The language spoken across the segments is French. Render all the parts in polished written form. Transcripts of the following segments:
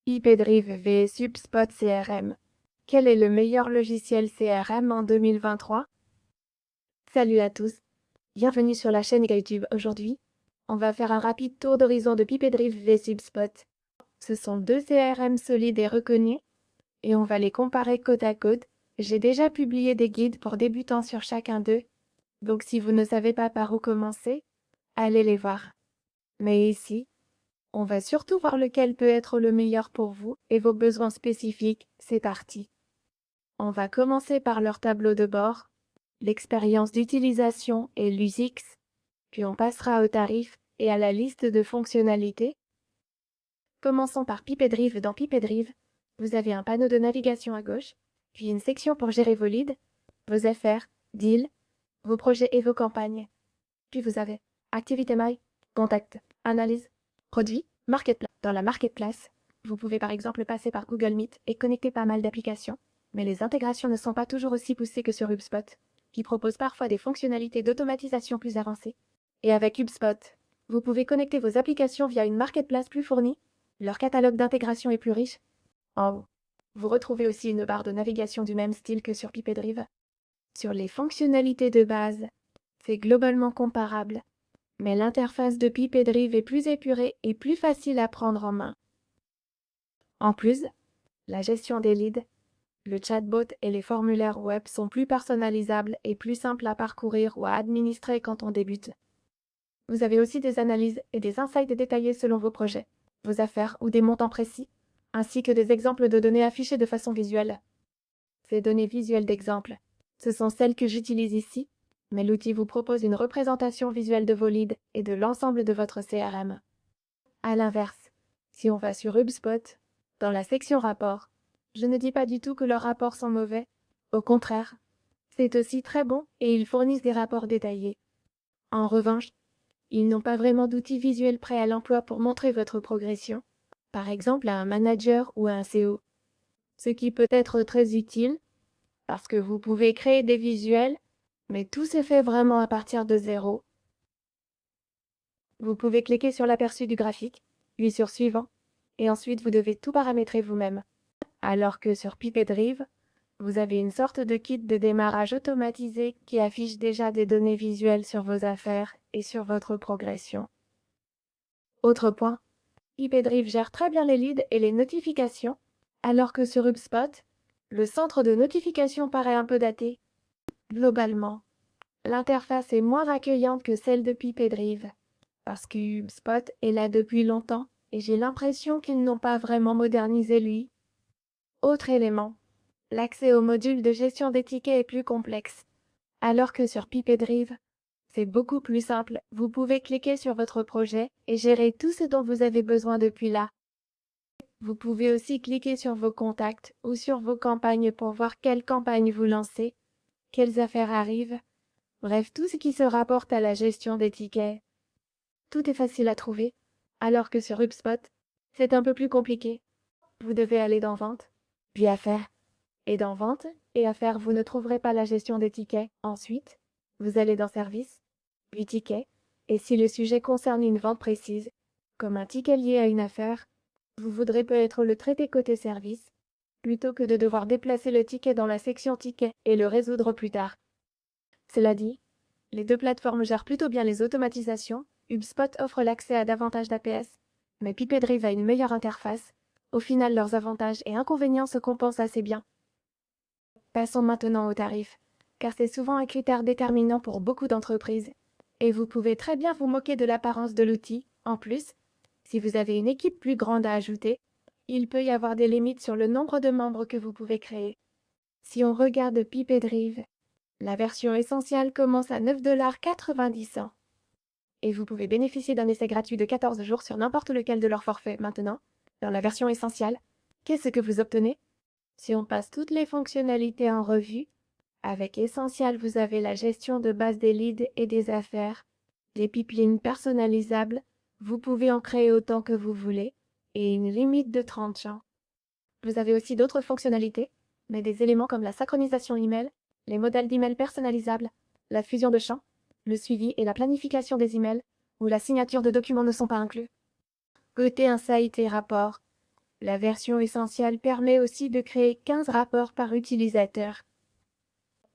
HypedRive vs HubSpot CRM. Quel est le meilleur logiciel CRM en 2023? Salut à tous, bienvenue sur la chaîne YouTube. Aujourd'hui, on va faire un rapide tour d'horizon de HypedRive vs HubSpot. Ce sont deux CRM solides et reconnus, et on va les comparer côte à côte. J'ai déjà publié des guides pour débutants sur chacun d'eux, donc si vous ne savez pas par où commencer, allez les voir. Mais ici, on va surtout voir lequel peut être le meilleur pour vous et vos besoins spécifiques. C'est parti. On va commencer par leur tableau de bord, l'expérience d'utilisation et l'UX, puis on passera aux tarifs et à la liste de fonctionnalités. Commençons par HypedRive. Dans HypedRive, vous avez un panneau de navigation à gauche, puis une section pour gérer vos leads, vos affaires, deals, vos projets et vos campagnes. Puis vous avez Activité My, Contact, Analyse, Produits, Marketplace. Dans la Marketplace, vous pouvez par exemple passer par Google Meet et connecter pas mal d'applications, mais les intégrations ne sont pas toujours aussi poussées que sur HubSpot, qui propose parfois des fonctionnalités d'automatisation plus avancées. Et avec HubSpot, vous pouvez connecter vos applications via une Marketplace plus fournie, leur catalogue d'intégration est plus riche. En haut, vous retrouvez aussi une barre de navigation du même style que sur HypedRive. Sur les fonctionnalités de base, c'est globalement comparable, mais l'interface de HypedRive est plus épurée et plus facile à prendre en main. En plus, la gestion des leads, le chatbot et les formulaires web sont plus personnalisables et plus simples à parcourir ou à administrer quand on débute. Vous avez aussi des analyses et des insights détaillés selon vos projets, vos affaires ou des montants précis, ainsi que des exemples de données affichées de façon visuelle. Ces données visuelles d'exemple, ce sont celles que j'utilise ici, mais l'outil vous propose une représentation visuelle de vos leads et de l'ensemble de votre CRM. À l'inverse, si on va sur HubSpot, dans la section rapports, je ne dis pas du tout que leurs rapports sont mauvais. Au contraire, c'est aussi très bon et ils fournissent des rapports détaillés. En revanche, ils n'ont pas vraiment d'outils visuels prêts à l'emploi pour montrer votre progression, par exemple à un manager ou à un CO. Ce qui peut être très utile, parce que vous pouvez créer des visuels, mais tout s'est fait vraiment à partir de zéro. Vous pouvez cliquer sur l'aperçu du graphique, puis sur Suivant, et ensuite vous devez tout paramétrer vous-même. Alors que sur HypedRive, vous avez une sorte de kit de démarrage automatisé qui affiche déjà des données visuelles sur vos affaires et sur votre progression. Autre point, HypedRive gère très bien les leads et les notifications, alors que sur HubSpot, le centre de notification paraît un peu daté. Globalement, l'interface est moins accueillante que celle de HypedRive, parce que HubSpot est là depuis longtemps et j'ai l'impression qu'ils n'ont pas vraiment modernisé lui. Autre élément, l'accès au module de gestion des tickets est plus complexe, alors que sur HypedRive, c'est beaucoup plus simple. Vous pouvez cliquer sur votre projet et gérer tout ce dont vous avez besoin depuis là. Vous pouvez aussi cliquer sur vos contacts ou sur vos campagnes pour voir quelle campagne vous lancez, quelles affaires arrivent, bref, tout ce qui se rapporte à la gestion des tickets. Tout est facile à trouver, alors que sur HubSpot, c'est un peu plus compliqué. Vous devez aller dans Vente, puis Affaires. Et dans Vente et Affaires, vous ne trouverez pas la gestion des tickets. Ensuite, vous allez dans Services, puis Tickets, et si le sujet concerne une vente précise, comme un ticket lié à une affaire, vous voudrez peut-être le traiter côté service, plutôt que de devoir déplacer le ticket dans la section Tickets et le résoudre plus tard. Cela dit, les deux plateformes gèrent plutôt bien les automatisations. HubSpot offre l'accès à davantage d'APS, mais HypedRive a une meilleure interface. Au final, leurs avantages et inconvénients se compensent assez bien. Passons maintenant aux tarifs, car c'est souvent un critère déterminant pour beaucoup d'entreprises. Et vous pouvez très bien vous moquer de l'apparence de l'outil. En plus, si vous avez une équipe plus grande à ajouter, il peut y avoir des limites sur le nombre de membres que vous pouvez créer. Si on regarde HypedRive, la version essentielle commence à 9,90 $. Et vous pouvez bénéficier d'un essai gratuit de 14 jours sur n'importe lequel de leurs forfaits. Maintenant, dans la version essentielle, qu'est-ce que vous obtenez? Si on passe toutes les fonctionnalités en revue, avec Essential, vous avez la gestion de base des leads et des affaires, des pipelines personnalisables, vous pouvez en créer autant que vous voulez, et une limite de 30 champs. Vous avez aussi d'autres fonctionnalités, mais des éléments comme la synchronisation email, les modèles d'email personnalisables, la fusion de champs, le suivi et la planification des emails, ou la signature de documents ne sont pas inclus. Côté Insight et rapport, La version essentielle permet aussi de créer 15 rapports par utilisateur.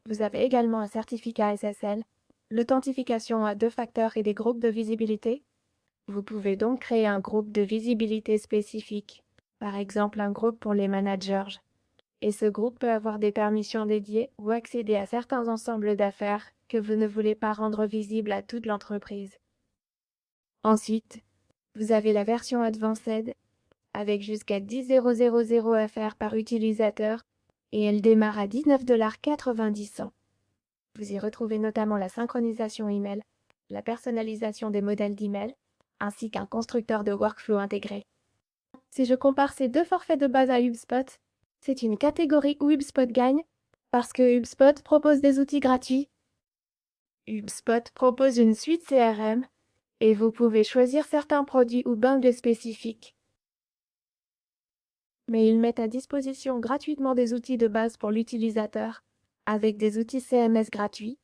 Vous avez également un certificat SSL, l'authentification à 2 facteurs et des groupes de visibilité. Vous pouvez donc créer un groupe de visibilité spécifique, par exemple un groupe pour les managers. Et ce groupe peut avoir des permissions dédiées ou accéder à certains ensembles d'affaires que vous ne voulez pas rendre visibles à toute l'entreprise. Ensuite, vous avez la version Advanced avec jusqu'à 10 000 affaires par utilisateur et elle démarre à 19,90 $. Vous y retrouvez notamment la synchronisation email, la personnalisation des modèles d'email, ainsi qu'un constructeur de workflow intégré. Si je compare ces 2 forfaits de base à HubSpot, c'est une catégorie où HubSpot gagne parce que HubSpot propose des outils gratuits. HubSpot propose une suite CRM et vous pouvez choisir certains produits ou bundles spécifiques. Mais ils mettent à disposition gratuitement des outils de base pour l'utilisateur, avec des outils CMS gratuits,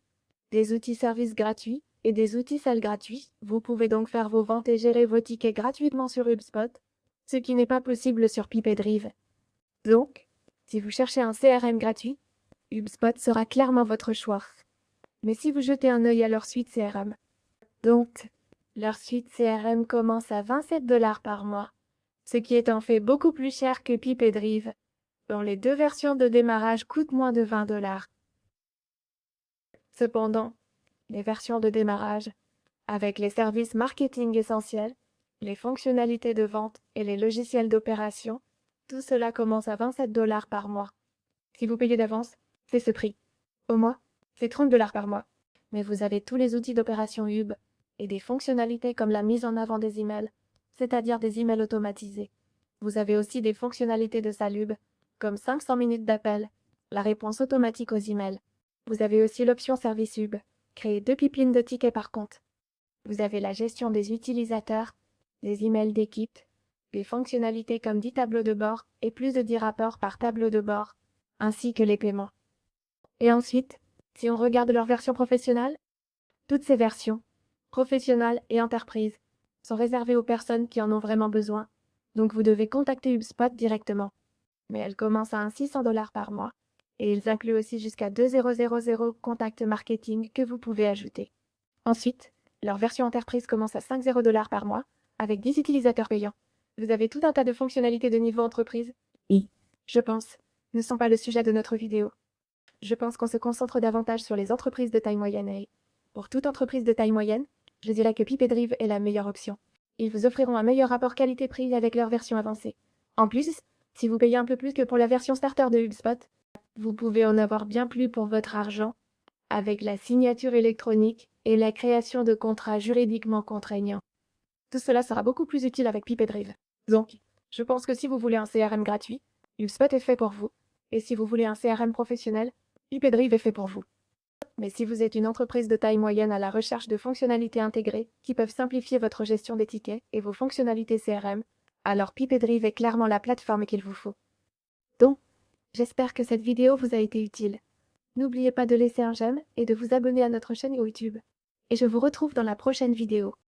des outils services gratuits et des outils sales gratuits. Vous pouvez donc faire vos ventes et gérer vos tickets gratuitement sur HubSpot, ce qui n'est pas possible sur PipeDrive. Donc, si vous cherchez un CRM gratuit, HubSpot sera clairement votre choix. Mais si vous jetez un œil à leur suite CRM, donc, leur suite CRM commence à 27 $ par mois, ce qui est en fait beaucoup plus cher que PipeDrive, dont les 2 versions de démarrage coûtent moins de 20 $. Cependant, les versions de démarrage, avec les services marketing essentiels, les fonctionnalités de vente et les logiciels d'opération, tout cela commence à 27 $ par mois. Si vous payez d'avance, c'est ce prix. Au mois, c'est 30 $ par mois. Mais vous avez tous les outils d'opération Hub et des fonctionnalités comme la mise en avant des emails, c'est-à-dire des emails automatisés. Vous avez aussi des fonctionnalités de Salub, comme 500 minutes d'appel, la réponse automatique aux emails. Vous avez aussi l'option Service Hub, créer 2 pipelines de tickets par compte. Vous avez la gestion des utilisateurs, des emails d'équipe, des fonctionnalités comme 10 tableaux de bord et plus de 10 rapports par tableau de bord, ainsi que les paiements. Et ensuite, si on regarde leur version professionnelle, toutes ces versions, professionnelles et entreprises, sont réservées aux personnes qui en ont vraiment besoin, donc vous devez contacter HubSpot directement. Mais elles commencent à 600 $ par mois, et ils incluent aussi jusqu'à 2000 contacts marketing que vous pouvez ajouter. Ensuite, leur version entreprise commence à 50 $ par mois, avec 10 utilisateurs payants. Vous avez tout un tas de fonctionnalités de niveau entreprise. Et, je pense, ne sont pas le sujet de notre vidéo. Je pense qu'on se concentre davantage sur les entreprises de taille moyenne et, pour toute entreprise de taille moyenne, je dirais que PipeDrive est la meilleure option. Ils vous offriront un meilleur rapport qualité-prix avec leur version avancée. En plus, si vous payez un peu plus que pour la version starter de HubSpot, vous pouvez en avoir bien plus pour votre argent avec la signature électronique et la création de contrats juridiquement contraignants. Tout cela sera beaucoup plus utile avec PipeDrive. Donc, je pense que si vous voulez un CRM gratuit, HubSpot est fait pour vous. Et si vous voulez un CRM professionnel, PipeDrive est fait pour vous. Mais si vous êtes une entreprise de taille moyenne à la recherche de fonctionnalités intégrées qui peuvent simplifier votre gestion des tickets et vos fonctionnalités CRM, alors PipeDrive est clairement la plateforme qu'il vous faut. Donc, j'espère que cette vidéo vous a été utile. N'oubliez pas de laisser un j'aime et de vous abonner à notre chaîne YouTube. Et je vous retrouve dans la prochaine vidéo.